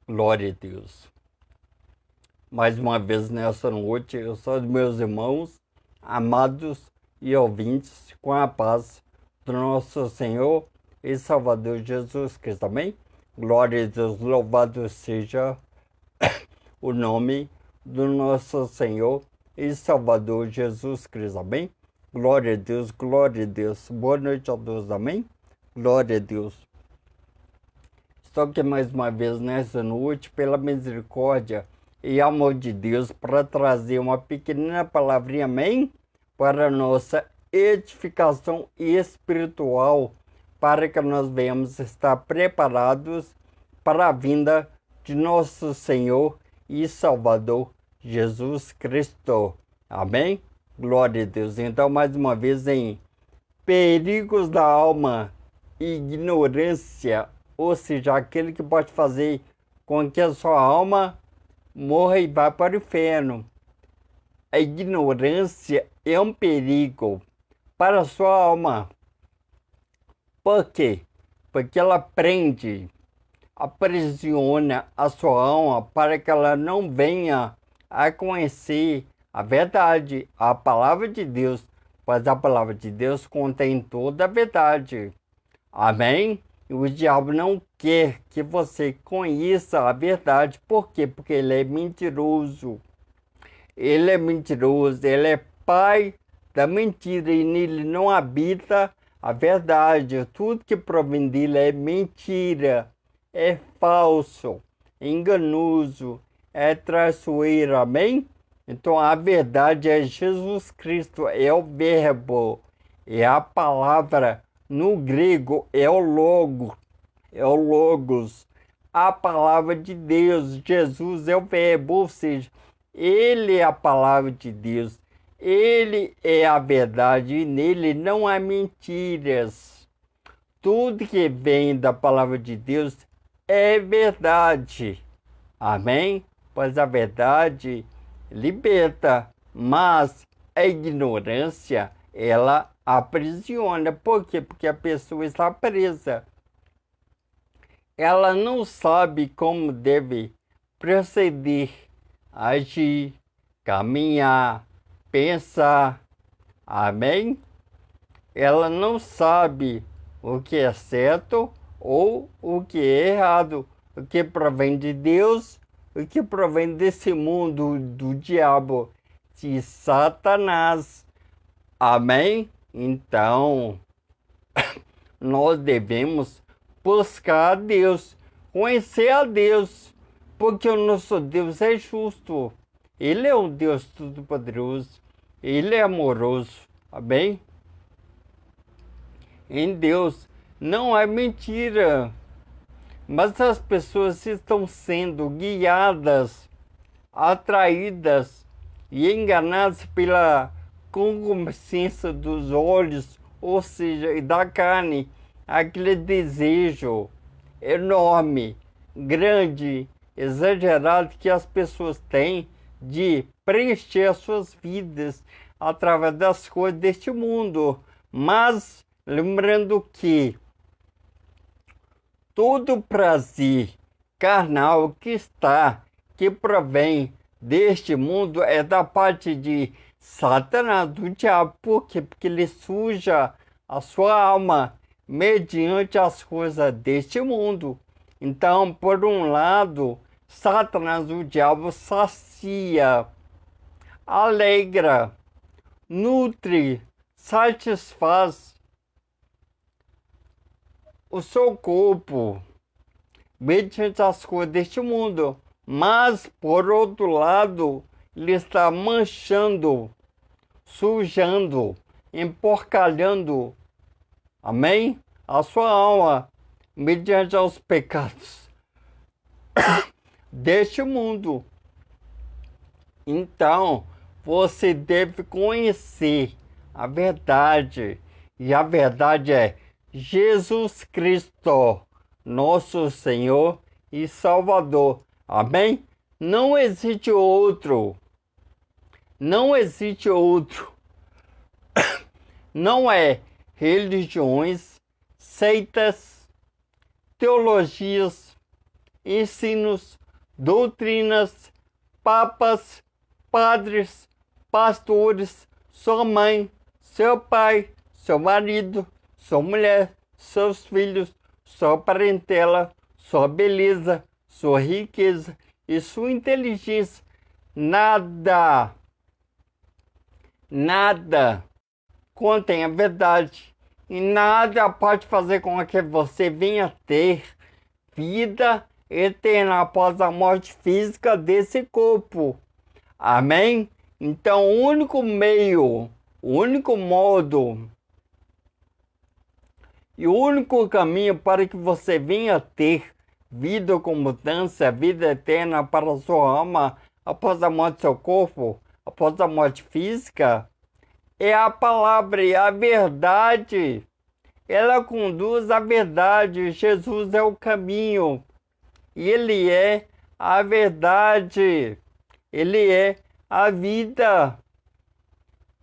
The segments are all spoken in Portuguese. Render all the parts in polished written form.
Glória a Deus. Mais uma vez nessa noite, eu sou os meus irmãos, amados e ouvintes, com a paz do nosso Senhor e Salvador Jesus Cristo. Amém? Glória a Deus, louvado seja o nome do nosso Senhor e Salvador Jesus Cristo. Amém? Glória a Deus, glória a Deus. Boa noite a todos. Amém? Glória a Deus. Estou aqui mais uma vez nessa noite, pela misericórdia e amor de Deus, para trazer uma pequenina palavrinha, amém? Para nossa edificação espiritual, para que nós venhamos estar preparados para a vinda de nosso Senhor e Salvador Jesus Cristo. Amém? Glória a Deus. Então, mais uma vez, em perigos da alma, ignorância, ou seja, aquele que pode fazer com que a sua alma morra e vá para o inferno. A ignorância é um perigo para a sua alma. Por quê? Porque ela prende, aprisiona a sua alma para que ela não venha a conhecer a verdade, a palavra de Deus, pois a palavra de Deus contém toda a verdade. Amém? E o diabo não quer que você conheça a verdade. Por quê? Porque ele é mentiroso. Ele é mentiroso, ele é pai da mentira e nele não habita a verdade. Tudo que provém dele é mentira, é falso, é enganoso, é traiçoeiro. Amém? Então a verdade é Jesus Cristo, é o verbo, é a palavra. No grego é o logos, a palavra de Deus. Jesus é o verbo, ou seja, ele é a palavra de Deus, ele é a verdade e nele não há mentiras. Tudo que vem da palavra de Deus é verdade. Amém? Pois a verdade liberta, mas a ignorância, ela aprisiona. Por quê? Porque a pessoa está presa. Ela não sabe como deve proceder, agir, caminhar, pensar. Amém? Ela não sabe o que é certo ou o que é errado, o que provém de Deus, o que provém desse mundo do diabo, de Satanás. Amém? Então, nós devemos buscar a Deus, conhecer a Deus, porque o nosso Deus é justo. Ele é um Deus todo-poderoso, ele é amoroso. Amém? Em Deus não há mentira, mas as pessoas estão sendo guiadas, atraídas e enganadas pela concupiscência dos olhos, ou seja, da carne, aquele desejo enorme, grande, exagerado que as pessoas têm de preencher as suas vidas através das coisas deste mundo. Mas lembrando que todo prazer carnal que provém deste mundo é da parte de Satanás, do diabo. Por quê? Porque ele suja a sua alma mediante as coisas deste mundo. Então, por um lado, Satanás, o diabo, sacia, alegra, nutre, satisfaz o seu corpo mediante as coisas deste mundo. Mas, por outro lado, ele está manchando, sujando, emporcalhando, amém? A sua alma, mediante os pecados deste mundo. Então, você deve conhecer a verdade, e a verdade é Jesus Cristo, nosso Senhor e Salvador. Amém? Não existe outro. Não existe outro. Não é religiões, seitas, teologias, ensinos, doutrinas, papas, padres, pastores, sua mãe, seu pai, seu marido, sua mulher, seus filhos, sua parentela, sua beleza, sua riqueza e sua inteligência. Nada contém a verdade e nada pode fazer com que você venha ter vida eterna após a morte física desse corpo. Amém? Então, o único meio, o único modo e o único caminho para que você venha ter vida com mudança, vida eterna para a sua alma após a morte do seu corpo, após a morte física, é a palavra e a verdade. Ela conduz à verdade. Jesus é o caminho. E Ele é a verdade. Ele é a vida.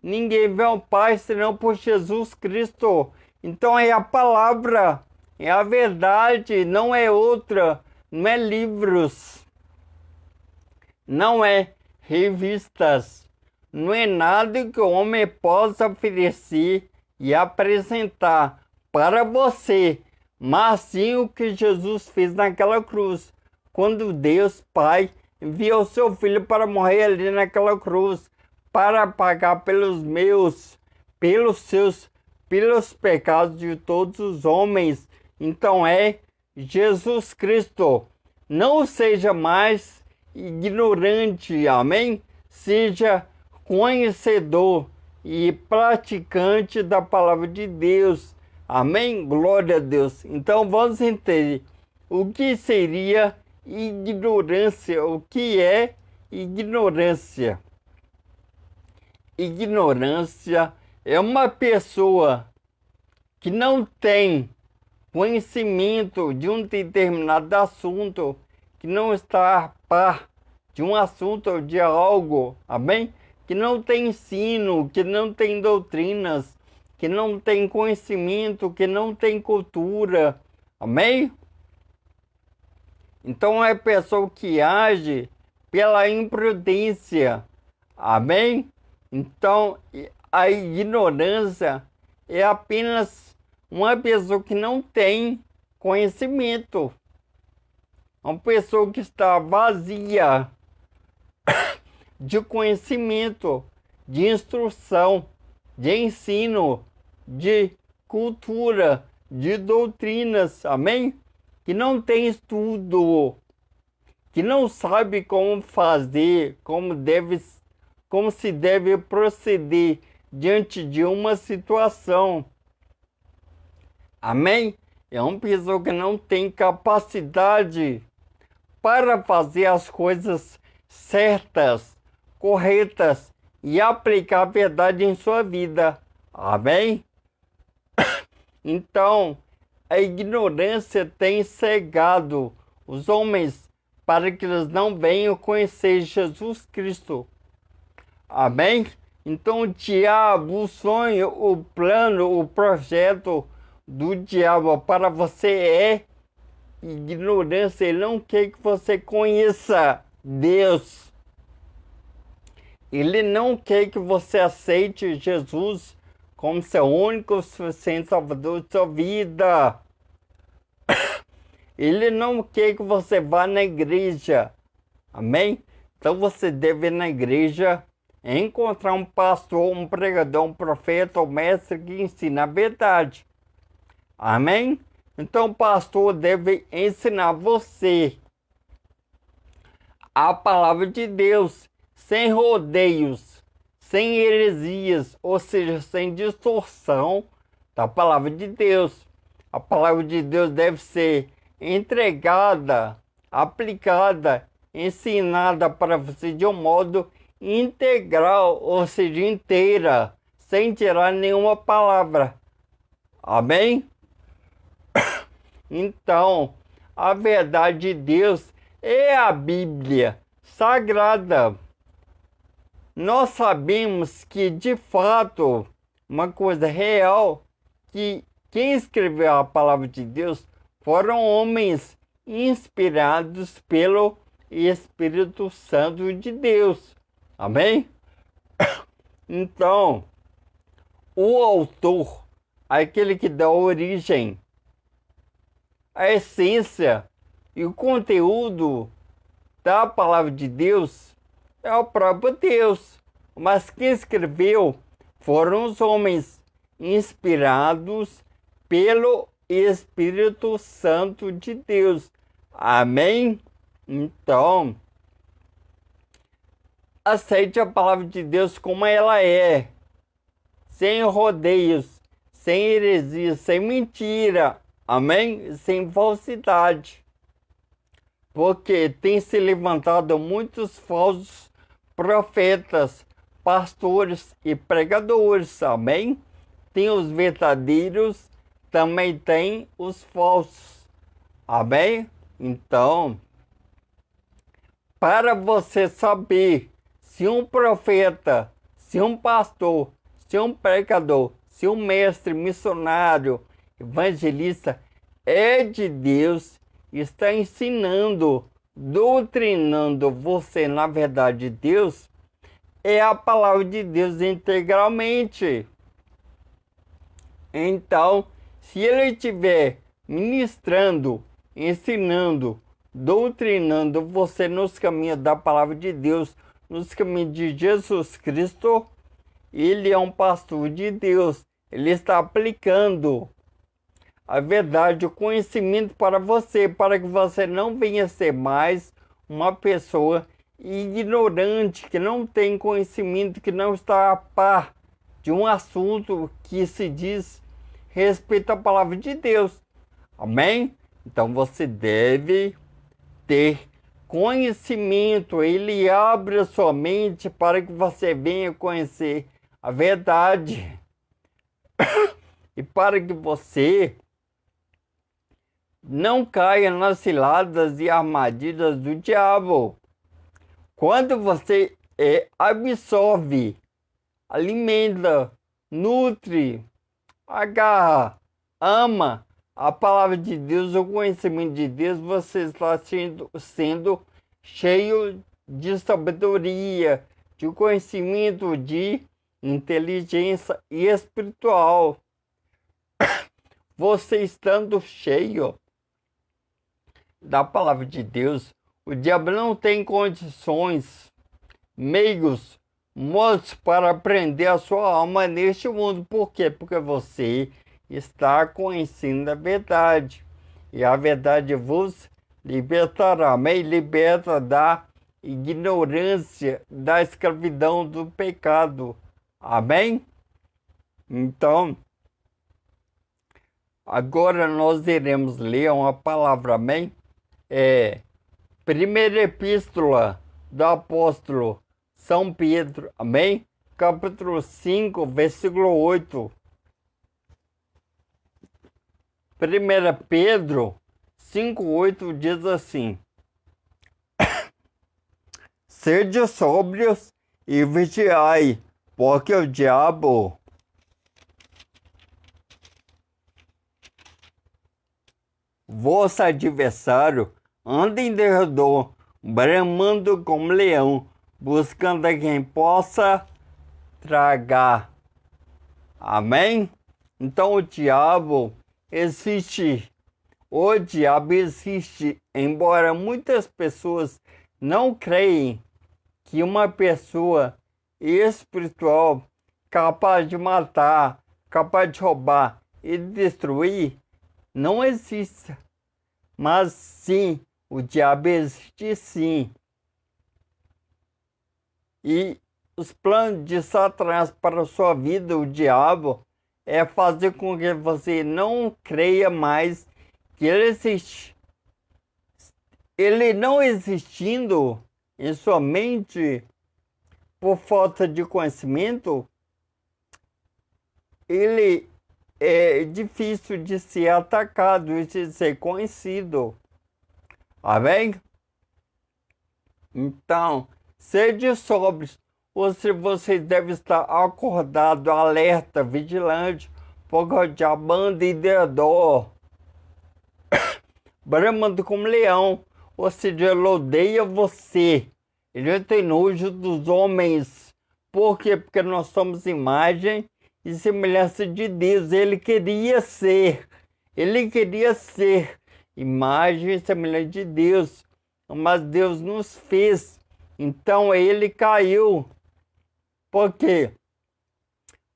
Ninguém vê ao Pai senão por Jesus Cristo. Então é a palavra, é a verdade, não é outra, não é livros, não é revistas, não é nada que o homem possa oferecer e apresentar para você, mas sim o que Jesus fez naquela cruz, quando Deus Pai enviou seu Filho para morrer ali naquela cruz, para pagar pelos meus, pelos pecados de todos os homens. Então é Jesus Cristo. Não seja mais ignorante, amém? Seja conhecedor e praticante da palavra de Deus, amém? Glória a Deus. Então vamos entender o que seria ignorância, o que é ignorância. Ignorância é uma pessoa que não tem conhecimento de um determinado assunto, que não está a par de um assunto ou de algo, amém? Que não tem ensino, que não tem doutrinas, que não tem conhecimento, que não tem cultura, amém? Então é pessoa que age pela imprudência, amém? Então, a ignorância é apenas uma pessoa que não tem conhecimento. Uma pessoa que está vazia de conhecimento, de instrução, de ensino, de cultura, de doutrinas, amém? Que não tem estudo, que não sabe como fazer, como se deve proceder diante de uma situação. Amém? É uma pessoa que não tem capacidade para fazer as coisas certas, corretas e aplicar a verdade em sua vida. Amém? Então, a ignorância tem cegado os homens para que eles não venham conhecer Jesus Cristo. Amém? Então o diabo, o sonho, o plano, o projeto do diabo para você é ignorância. Ele não quer que você conheça Deus. Ele não quer que você aceite Jesus como seu único, suficiente Salvador de sua vida. Ele não quer que você vá na igreja. Amém? Então você deve ir na igreja, encontrar um pastor, um pregador, um profeta, um mestre que ensina a verdade. Amém? Então o pastor deve ensinar você a palavra de Deus, sem rodeios, sem heresias, ou seja, sem distorção da palavra de Deus. A palavra de Deus deve ser entregada, aplicada, ensinada para você de um modo integral, ou seja, inteira, sem tirar nenhuma palavra. Amém? Então, a verdade de Deus é a Bíblia Sagrada. Nós sabemos que, de fato, uma coisa real, que quem escreveu a palavra de Deus foram homens inspirados pelo Espírito Santo de Deus. Amém? Então, o autor, aquele que dá origem, a essência e o conteúdo da palavra de Deus é o próprio Deus. Mas quem escreveu foram os homens inspirados pelo Espírito Santo de Deus. Amém? Então, aceite a palavra de Deus como ela é, sem rodeios, sem heresia, sem mentira, amém? Sem falsidade. Porque tem se levantado muitos falsos profetas, pastores e pregadores, amém? Tem os verdadeiros, também tem os falsos, amém? Então, para você saber se um profeta, se um pastor, se um pregador, se um mestre, missionário, evangelista é de Deus, está ensinando, doutrinando você na verdade de Deus, é a palavra de Deus integralmente. Então, se ele estiver ministrando, ensinando, doutrinando você nos caminhos da palavra de Deus, nos caminhos de Jesus Cristo, ele é um pastor de Deus. Ele está aplicando a verdade, o conhecimento para você, para que você não venha ser mais uma pessoa ignorante, que não tem conhecimento, que não está a par de um assunto que se diz respeito à palavra de Deus. Amém? Então você deve ter conhecimento. Ele abre a sua mente para que você venha conhecer a verdade. E para que você não caia nas ciladas e armadilhas do diabo. Quando você absorve, alimenta, nutre, agarra, ama a palavra de Deus, o conhecimento de Deus, você está sendo cheio de sabedoria, de conhecimento, de inteligência espiritual. Você estando cheio da palavra de Deus, o diabo não tem condições, meios, modos para prender a sua alma neste mundo. Por quê? Porque você está conhecendo a verdade. E a verdade vos libertará. Amém? Liberta da ignorância, da escravidão, do pecado. Amém? Então, agora nós iremos ler uma palavra, amém? Primeira Epístola do Apóstolo São Pedro, amém? Capítulo 5, versículo 8. 1 Pedro 5, 8 diz assim: Sede sóbrios e vigiai, porque o diabo vosso adversário anda em derredor, bramando como leão, buscando a quem possa tragar. Amém? Então o diabo existe. O diabo existe, embora muitas pessoas não creem que uma pessoa espiritual capaz de matar, capaz de roubar e destruir, não existe. Mas sim, o diabo existe sim. E os planos de Satanás para a sua vida, o diabo, é fazer com que você não creia mais que ele existe. Ele não existindo em sua mente por falta de conhecimento, ele é difícil de ser atacado e de ser conhecido. Amém? Então, sede sóbrios. Você deve estar acordado, alerta, vigilante, porque o diabo anda em derredor, bramando como leão. Ou seja, ele odeia você. Ele tem nojo dos homens. Por quê? Porque nós somos imagem e semelhança de Deus. Ele queria ser imagem e semelhança de Deus. Mas Deus nos fez. Então ele caiu. Por quê?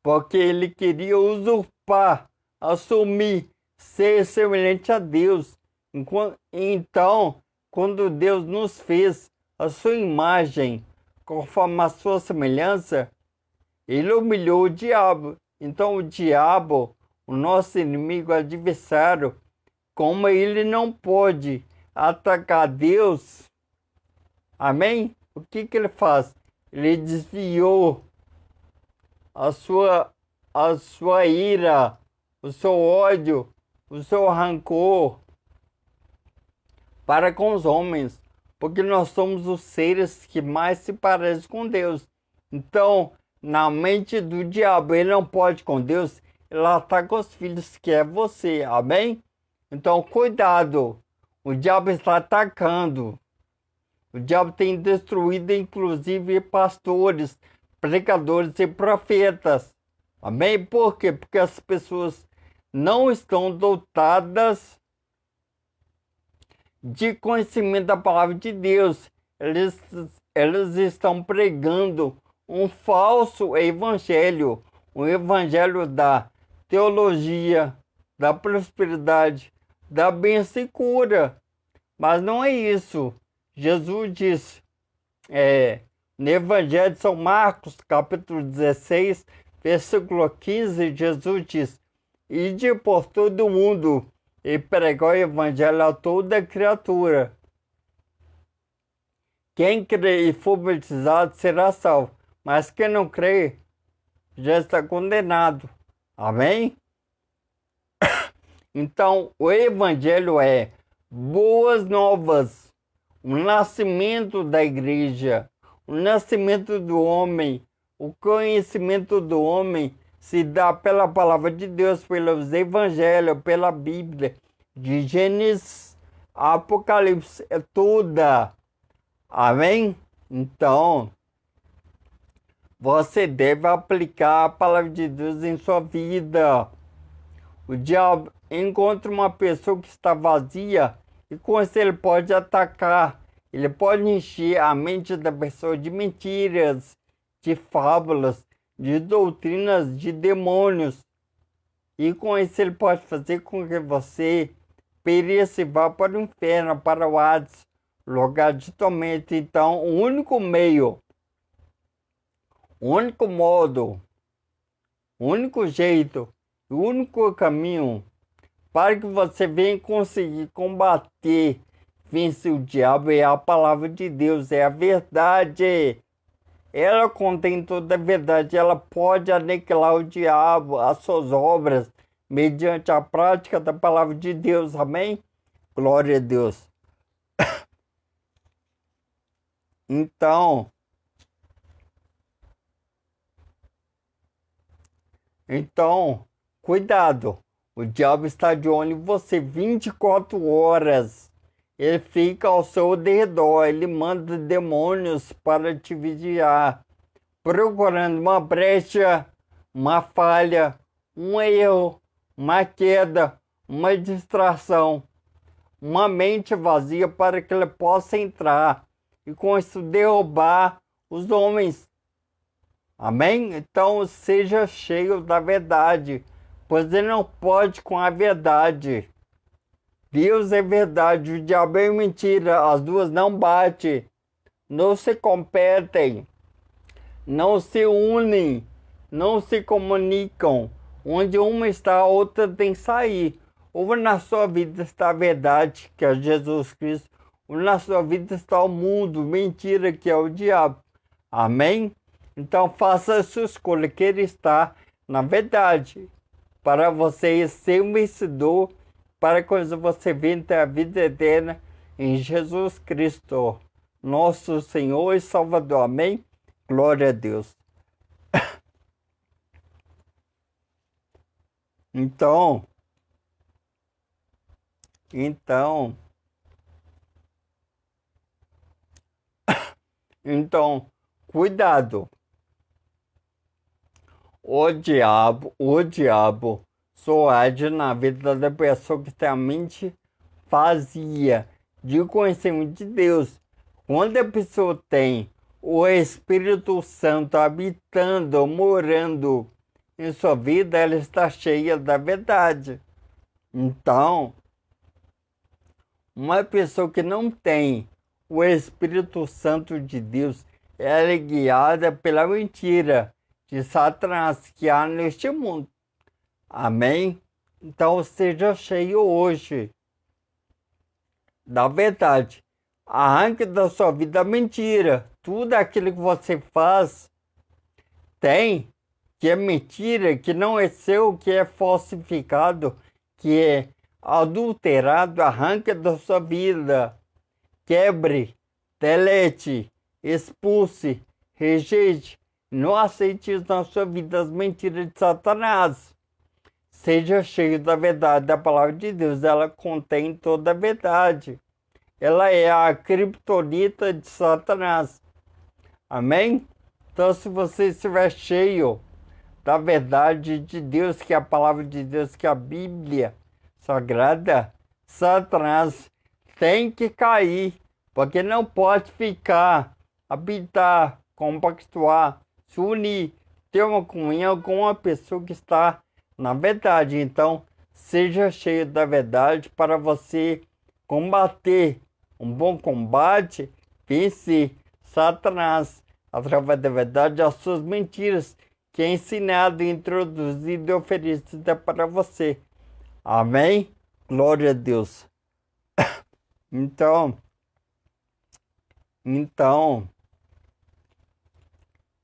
Porque ele queria usurpar, assumir, ser semelhante a Deus. Então, quando Deus nos fez a sua imagem, conforme a sua semelhança, ele humilhou o diabo. Então, o diabo, o nosso inimigo adversário, como ele não pode atacar Deus, amém? O que ele faz? Ele desviou a sua ira, o seu ódio, o seu rancor para com os homens, porque nós somos os seres que mais se parecem com Deus. Então, na mente do diabo, ele não pode com Deus, ele ataca os filhos que é você, amém? Então, cuidado, o diabo está atacando. O diabo tem destruído, inclusive, pastores, pregadores e profetas. Amém? Por quê? Porque as pessoas não estão dotadas de conhecimento da palavra de Deus. Eles estão pregando um falso evangelho, um evangelho da teologia, da prosperidade, da bênção e cura. Mas não é isso. Jesus disse, no Evangelho de São Marcos, capítulo 16, versículo 15, Jesus diz: ide por todo o mundo e pregai o Evangelho a toda criatura. Quem crê e for batizado será salvo, mas quem não crê já está condenado. Amém? Então, o Evangelho é boas novas, o nascimento da igreja, o nascimento do homem, o conhecimento do homem se dá pela palavra de Deus, pelos evangelhos, pela Bíblia, de Gênesis a Apocalipse, é toda. Amém? Então, você deve aplicar a palavra de Deus em sua vida. O diabo encontra uma pessoa que está vazia e com isso ele pode atacar. Ele pode encher a mente da pessoa de mentiras, de fábulas, de doutrinas, de demônios. E com isso ele pode fazer com que você pereça e vá para o inferno, para o Hades, lugar de tormento. Então, o único meio, o único modo, o único jeito, o único caminho para que você venha conseguir combater, vencer o diabo é a palavra de Deus, é a verdade. Ela contém toda a verdade, ela pode aniquilar o diabo, as suas obras, mediante a prática da palavra de Deus, amém? Glória a Deus. Então, cuidado, o diabo está de olho em você 24 horas. Ele fica ao seu redor, ele manda demônios para te vigiar, procurando uma brecha, uma falha, um erro, uma queda, uma distração, uma mente vazia para que ele possa entrar e com isso derrubar os homens. Amém? Então seja cheio da verdade, pois ele não pode com a verdade. Deus é verdade, o diabo é mentira, as duas não batem, não se competem, não se unem, não se comunicam. Onde uma está, a outra tem que sair. Ou na sua vida está a verdade, que é Jesus Cristo, ou na sua vida está o mundo, mentira, que é o diabo. Amém? Então faça a sua escolha, queira estar na verdade, para você ser um vencedor, para que você venha ter a vida eterna em Jesus Cristo, nosso Senhor e Salvador. Amém? Glória a Deus. Então, Então, cuidado. O diabo só age na vida da pessoa que tem a mente vazia de conhecimento de Deus. Quando a pessoa tem o Espírito Santo habitando, morando em sua vida, ela está cheia da verdade. Então, uma pessoa que não tem o Espírito Santo de Deus, ela é guiada pela mentira de Satanás que há neste mundo. Amém? Então, seja cheio hoje da verdade. Arranque da sua vida a mentira. Tudo aquilo que você faz que é mentira, que não é seu, que é falsificado, que é adulterado, arranque da sua vida. Quebre, delete, expulse, rejeite. Não aceite na sua vida as mentiras de Satanás. Seja cheio da verdade da palavra de Deus. Ela contém toda a verdade. Ela é a criptonita de Satanás. Amém? Então, se você estiver cheio da verdade de Deus, que é a palavra de Deus, que é a Bíblia Sagrada, Satanás tem que cair, porque não pode ficar, habitar, compactuar, se unir, ter uma comunhão com uma pessoa que está na verdade. Então, seja cheio da verdade para você combater um bom combate, vencer Satanás através da verdade, as suas mentiras que é ensinado, introduzido e oferecido para você. Amém? Glória a Deus. Então,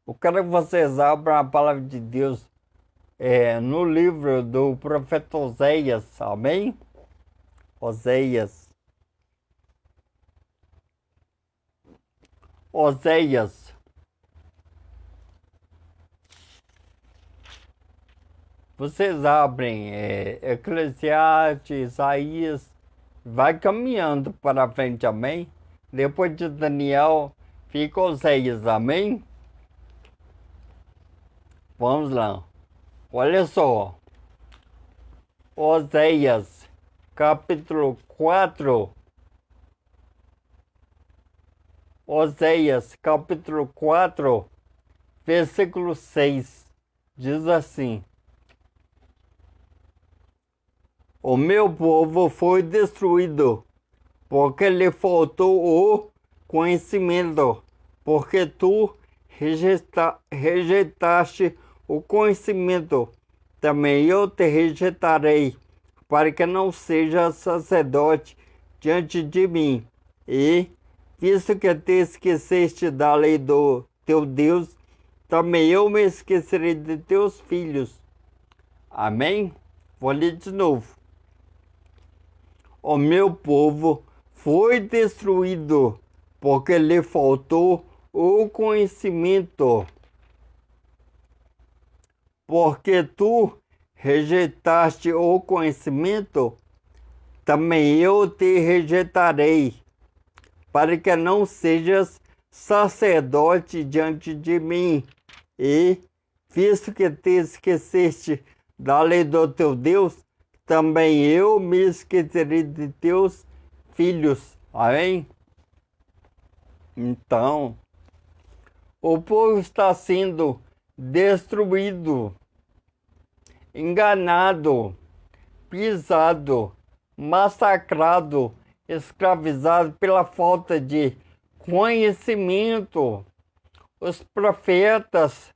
eu quero que vocês abram a palavra de Deus no livro do profeta Oséias. Amém? Oséias. Vocês abrem Eclesiastes, Isaías, vai caminhando para frente, amém? Depois de Daniel, fica Oséias, amém? Vamos lá. Olha só. Oséias, capítulo 4. Oséias, capítulo 4, versículo 6, diz assim: O meu povo foi destruído, porque lhe faltou o conhecimento, porque tu rejeitaste o conhecimento, também eu te rejeitarei, para que não sejas sacerdote diante de mim. E, visto que te esqueceste da lei do teu Deus, também eu me esquecerei de teus filhos. Amém? Vou ler de novo. O meu povo foi destruído, porque lhe faltou o conhecimento. Porque tu rejeitaste o conhecimento, também eu te rejeitarei, para que não sejas sacerdote diante de mim. E, visto que te esqueceste da lei do teu Deus, também eu me esquecerei de teus filhos. Amém? Então, o povo está sendo destruído, enganado, pisado, massacrado, escravizado pela falta de conhecimento. Os profetas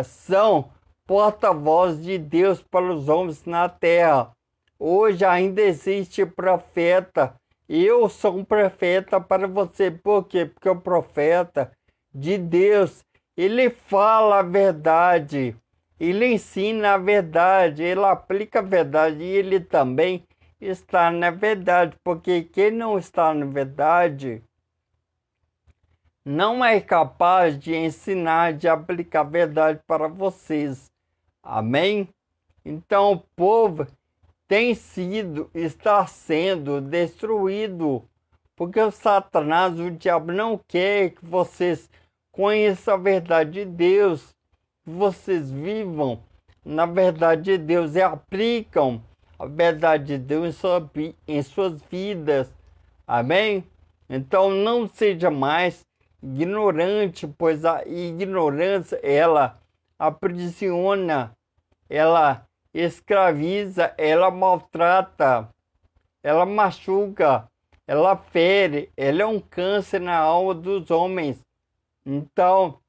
são porta-voz de Deus para os homens na terra. Hoje ainda existe profeta. Eu sou um profeta para você. Por quê? Porque o profeta de Deus, ele fala a verdade, ele ensina a verdade, ele aplica a verdade e ele também está na verdade, porque quem não está na verdade não é capaz de ensinar, de aplicar a verdade para vocês. Amém? Então o povo está sendo destruído, porque o Satanás, o diabo, não quer que vocês conheçam a verdade de Deus, que vocês vivam na verdade de Deus e aplicam a verdade de Deus em suas vidas. Amém? Então não seja mais ignorante, pois a ignorância, ela aprisiona, ela escraviza, ela maltrata, ela machuca, ela fere, ela é um câncer na alma dos homens. Então,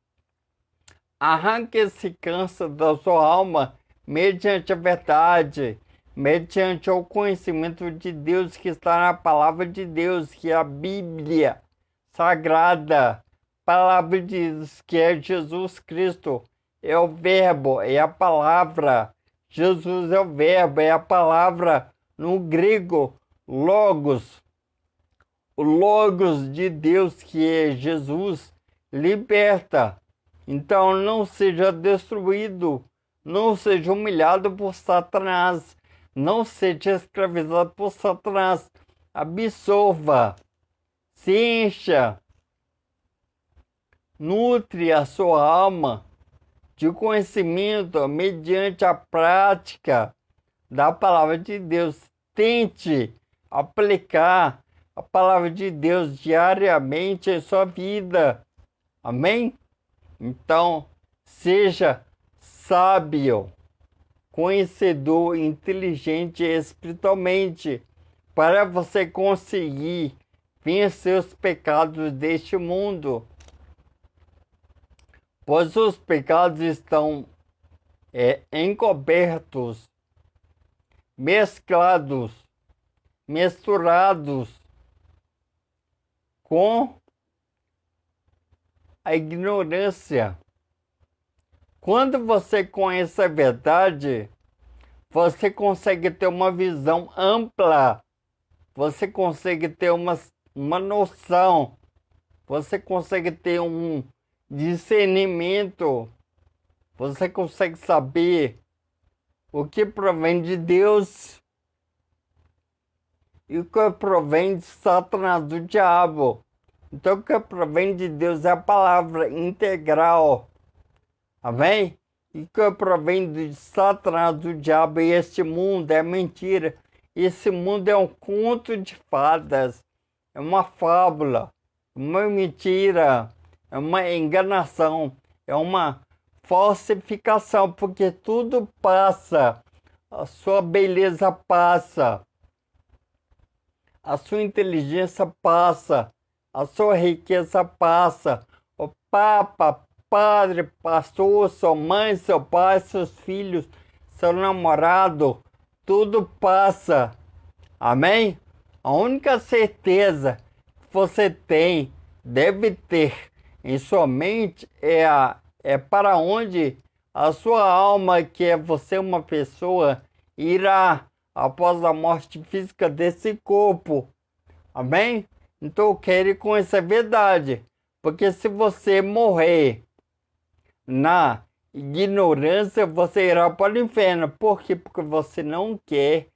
arranque esse câncer da sua alma mediante a verdade, mediante o conhecimento de Deus que está na palavra de Deus, que é a Bíblia Sagrada, palavra de Deus, que é Jesus Cristo, é o verbo, é a palavra. Jesus é o verbo, é a palavra no grego, logos. O logos de Deus, que é Jesus, liberta. Então não seja destruído, não seja humilhado por Satanás, não seja escravizado por Satanás. Absorva, se encha, nutre a sua alma de conhecimento mediante a prática da palavra de Deus. Tente aplicar a palavra de Deus diariamente em sua vida. Amém? Então, seja sábio, conhecedor, inteligente espiritualmente, para você conseguir vencer os pecados deste mundo. Pois os pecados estão encobertos, mesclados, misturados com a ignorância. Quando você conhece a verdade, você consegue ter uma visão ampla, você consegue ter uma noção, você consegue ter um discernimento, você consegue saber o que provém de Deus e o que provém de Satanás, do diabo. Então, o que provém de Deus é a palavra integral. Amém? E o que provém de Satanás, do diabo, e este mundo é mentira. Esse mundo é um conto de fadas, é uma fábula, uma mentira, é uma enganação, é uma falsificação, porque tudo passa, a sua beleza passa, a sua inteligência passa, a sua riqueza passa, o papa, padre, pastor, sua mãe, seu pai, seus filhos, seu namorado, tudo passa. Amém? A única certeza que você tem, deve ter em sua mente é para onde a sua alma, que é você uma pessoa, irá após a morte física desse corpo. Amém? Então eu quero conhecer a verdade, porque se você morrer na ignorância, você irá para o inferno. Por quê? Porque você não quer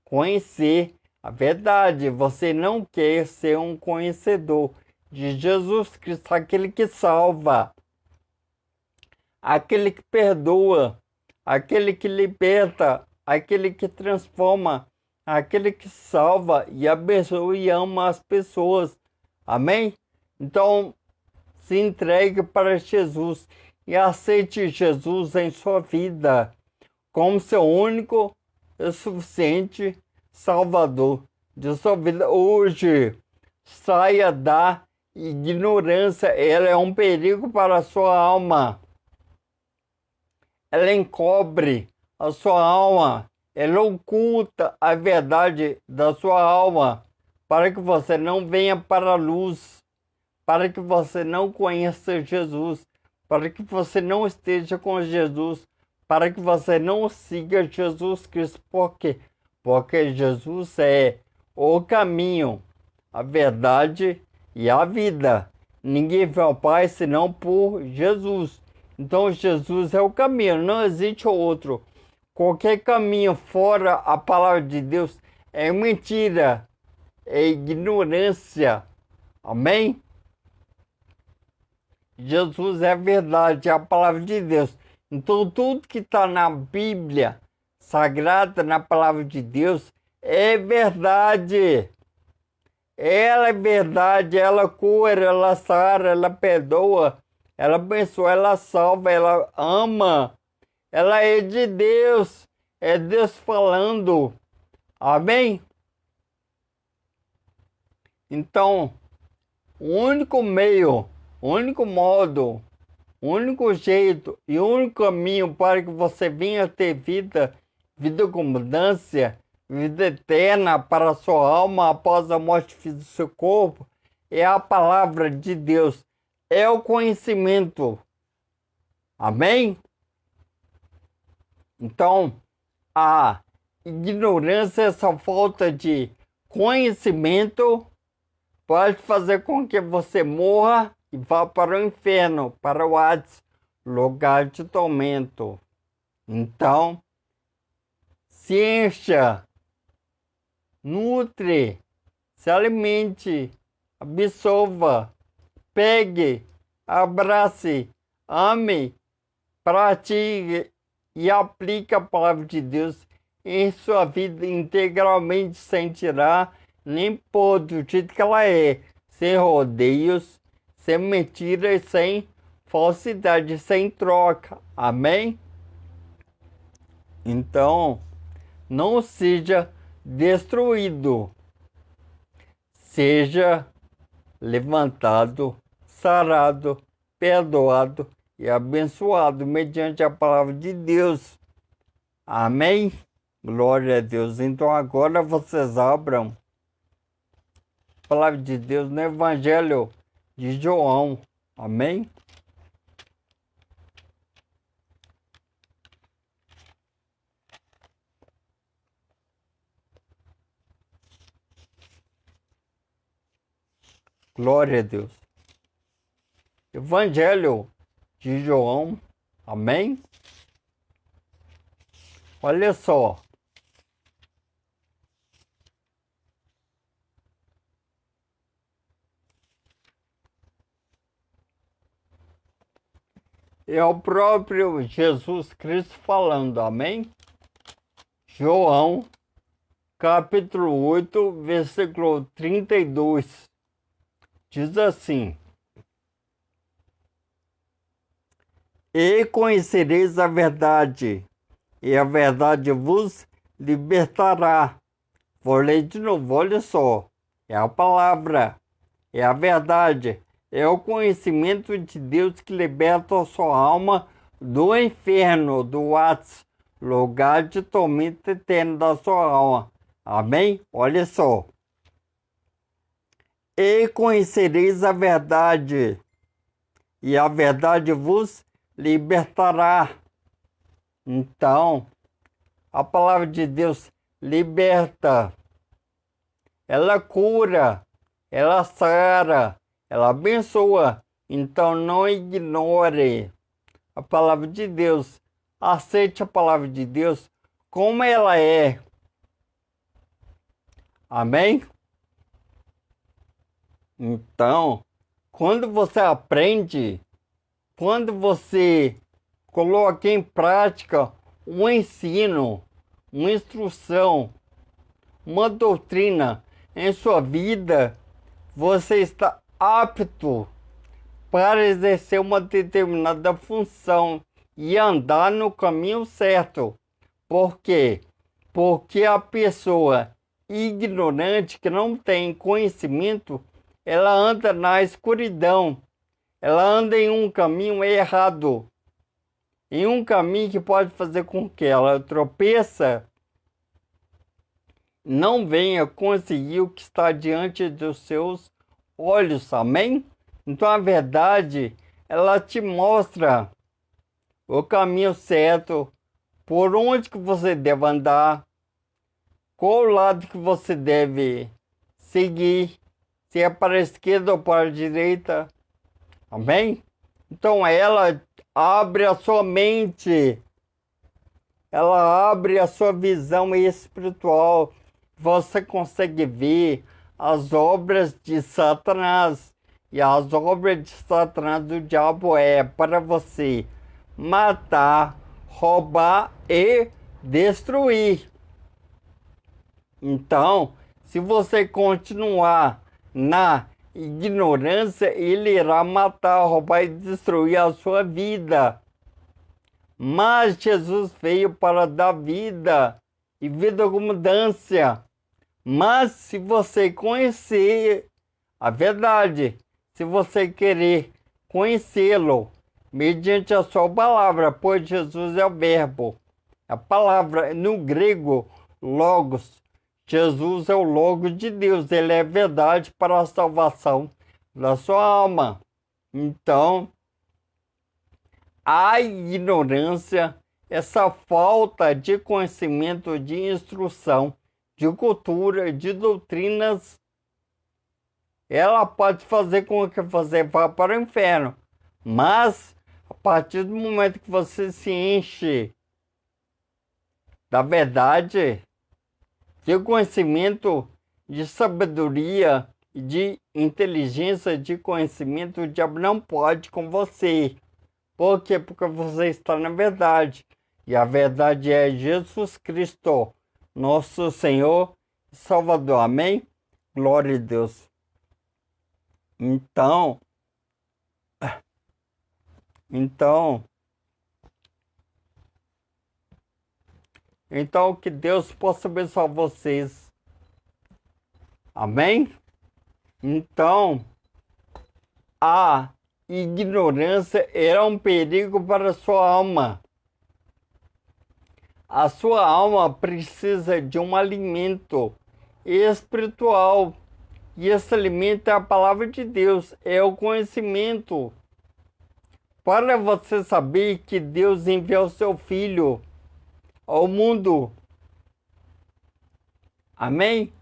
conhecer a verdade, você não quer ser um conhecedor de Jesus Cristo, aquele que salva, aquele que perdoa, aquele que liberta, aquele que transforma, aquele que salva e abençoa e ama as pessoas. Amém? Então, se entregue para Jesus e aceite Jesus em sua vida como seu único e suficiente Salvador de sua vida hoje. Saia da ignorância, ela é um perigo para a sua alma. Ela encobre a sua alma, ela oculta a verdade da sua alma, para que você não venha para a luz, para que você não conheça Jesus, para que você não esteja com Jesus, para que você não siga Jesus Cristo. Por quê? Porque Jesus é o caminho, a verdade e a vida. Ninguém vê ao Pai senão por Jesus. Então Jesus é o caminho, não existe outro. Qualquer caminho fora a palavra de Deus é mentira, é ignorância. Amém? Jesus é a verdade, é a palavra de Deus. Então, tudo que está na Bíblia Sagrada, na palavra de Deus, é verdade. Ela é verdade, ela cura, ela sara, ela perdoa, ela abençoa, ela salva, ela ama. Ela é de Deus, é Deus falando. Amém? Então, o único meio, o único modo, o único jeito e o único caminho para que você venha ter vida, vida com abundância, vida eterna para a sua alma após a morte física do seu corpo, é a palavra de Deus, é o conhecimento. Amém? Então, a ignorância, essa falta de conhecimento, pode fazer com que você morra e vá para o inferno, para o Hades, lugar de tormento. Então, se encha, nutre, se alimente, absorva, pegue, abrace, ame, pratique e aplique a palavra de Deus em sua vida integralmente, sem tirar nem pôr, do jeito que ela é, sem rodeios, sem mentiras, sem falsidade, sem troca. Amém? Então, não seja destruído, seja levantado, sarado, perdoado e abençoado mediante a palavra de Deus. Amém? Glória a Deus. Então agora vocês abram a palavra de Deus no Evangelho de João. Amém? Glória a Deus. Evangelho de João. Amém? Olha só. É o próprio Jesus Cristo falando, amém? João, capítulo 8, versículo 32, diz assim: E conhecereis a verdade, e a verdade vos libertará. Vou ler de novo, olha só. É a palavra, é a verdade, é o conhecimento de Deus que liberta a sua alma do inferno, do Hades, lugar de tormento eterno da sua alma. Amém? Olha só. E conhecereis a verdade, e a verdade vos libertará. Então, a palavra de Deus liberta, ela cura, ela sara, ela abençoa. Então não ignore a palavra de Deus. Aceite a palavra de Deus como ela é. Amém? Então, quando você aprende, quando você coloca em prática um ensino, uma instrução, uma doutrina em sua vida, você está apto para exercer uma determinada função e andar no caminho certo. Por quê? Porque a pessoa ignorante, que não tem conhecimento, ela anda na escuridão, ela anda em um caminho errado, em um caminho que pode fazer com que ela tropeça, não venha conseguir o que está diante dos seus olhos, amém? Então a verdade, ela te mostra o caminho certo, por onde que você deve andar, qual lado que você deve seguir, se é para a esquerda ou para a direita, amém? Então ela abre a sua mente ela abre a sua visão espiritual. Você consegue ver as obras de Satanás. E as obras de Satanás do diabo é para você matar, roubar e destruir. Então, se você continuar na ignorância, ele irá matar, roubar e destruir a sua vida. Mas Jesus veio para dar vida e vida com abundância. Mas se você conhecer a verdade, se você querer conhecê-lo mediante a sua palavra, pois Jesus é o verbo. A palavra no grego, logos. Jesus é o logo de Deus, ele é verdade para a salvação da sua alma. Então, a ignorância, essa falta de conhecimento, de instrução, de cultura, de doutrinas, ela pode fazer com que você vá para o inferno. Mas, a partir do momento que você se enche da verdade, de conhecimento, de sabedoria, de inteligência, de conhecimento, o diabo não pode com você. Por quê? Porque você está na verdade. E a verdade é Jesus Cristo, nosso Senhor e Salvador. Amém? Glória a Deus. Então, que Deus possa abençoar vocês. Amém? Então, a ignorância era um perigo para a sua alma. A sua alma precisa de um alimento espiritual. E esse alimento é a palavra de Deus, é o conhecimento. Para você saber que Deus enviou o seu Filho ao mundo. Amém?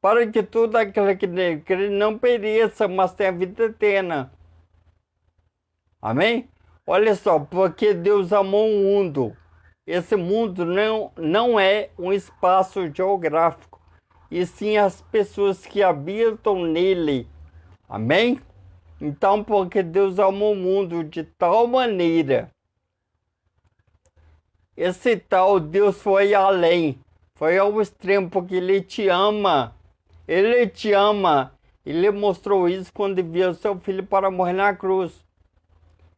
Para que todo aquele que nele crê não pereça, mas tenha vida eterna. Amém? Olha só, porque Deus amou o mundo. Esse mundo não é um espaço geográfico, e sim as pessoas que habitam nele. Amém? Então, porque Deus amou o mundo de tal maneira, esse tal Deus foi além, foi ao extremo, porque Ele te ama. Ele te ama. Ele mostrou isso quando enviou seu Filho para morrer na cruz.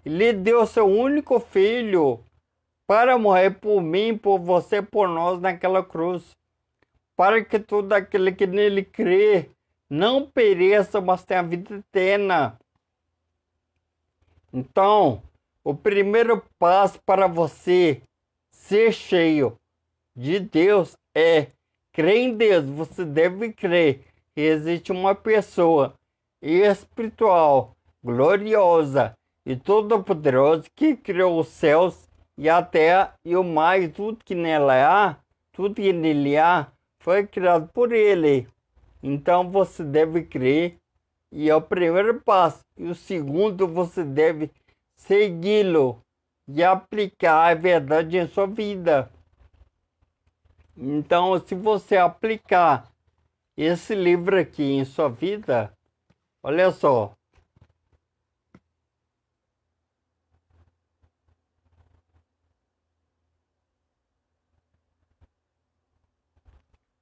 Ele deu seu único Filho para morrer por mim, por você, por nós naquela cruz. Para que todo aquele que nele crê não pereça, mas tenha vida eterna. Então, o primeiro passo para você ser cheio de Deus é crer em Deus. Você deve crer que existe uma pessoa espiritual, gloriosa e todo-poderosa que criou os céus e a terra e o mar e tudo que nela há, tudo que nele há, foi criado por Ele. Então você deve crer, e é o primeiro passo. E o segundo, você deve segui-lo e aplicar a verdade em sua vida. Então, se você aplicar esse livro aqui em sua vida, olha só.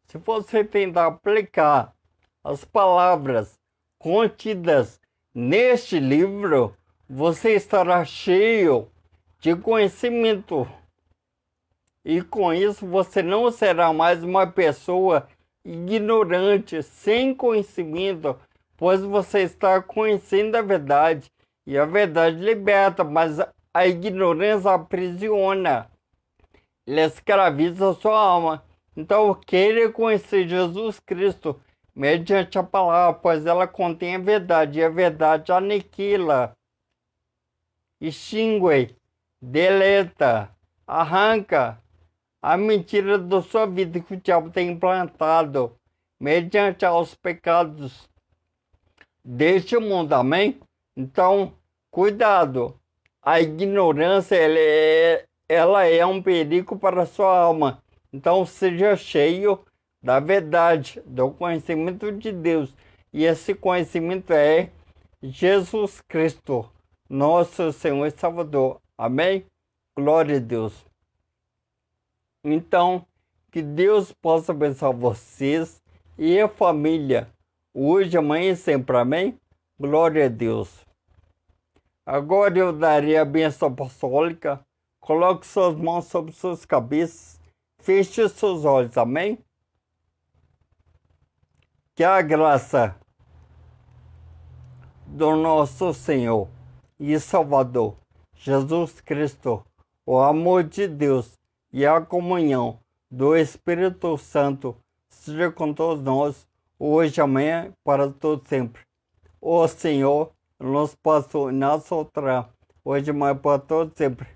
Se você tentar aplicar as palavras contidas neste livro, você estará cheio de conhecimento. E com isso você não será mais uma pessoa ignorante, sem conhecimento, pois você está conhecendo a verdade. E a verdade liberta, mas a ignorância aprisiona. Ele escraviza a sua alma. Então, queira conhecer Jesus Cristo mediante a palavra, pois ela contém a verdade, e a verdade aniquila, extingue, deleta, arranca a mentira da sua vida que o diabo tem implantado mediante aos pecados deste mundo, amém? Então, cuidado, a ignorância ela é um perigo para a sua alma. Então, seja cheio da verdade, do conhecimento de Deus. E esse conhecimento é Jesus Cristo, nosso Senhor e Salvador. Amém? Glória a Deus. Então, que Deus possa abençoar vocês e a família, hoje, amanhã e sempre. Amém? Glória a Deus. Agora eu darei a bênção apostólica. Coloque suas mãos sobre suas cabeças. Feche seus olhos. Amém? Que a graça do nosso Senhor e Salvador, Jesus Cristo, o amor de Deus e a comunhão do Espírito Santo seja com todos nós, hoje, amanhã, para todo sempre. O Senhor nos passou e nos soltará, hoje, amanhã, para todo sempre.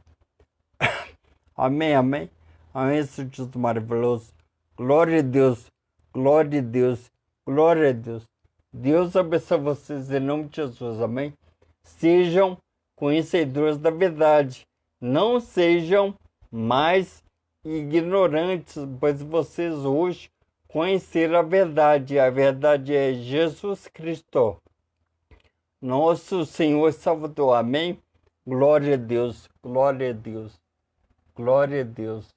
Amém, amém. Amém, Senhor Jesus maravilhoso. Glória a Deus, glória a Deus, glória a Deus. Deus abençoe vocês em nome de Jesus, amém? Sejam conhecedores da verdade, não sejam mais ignorantes, pois vocês hoje conheceram a verdade é Jesus Cristo, nosso Senhor e Salvador, amém? Glória a Deus, glória a Deus, glória a Deus.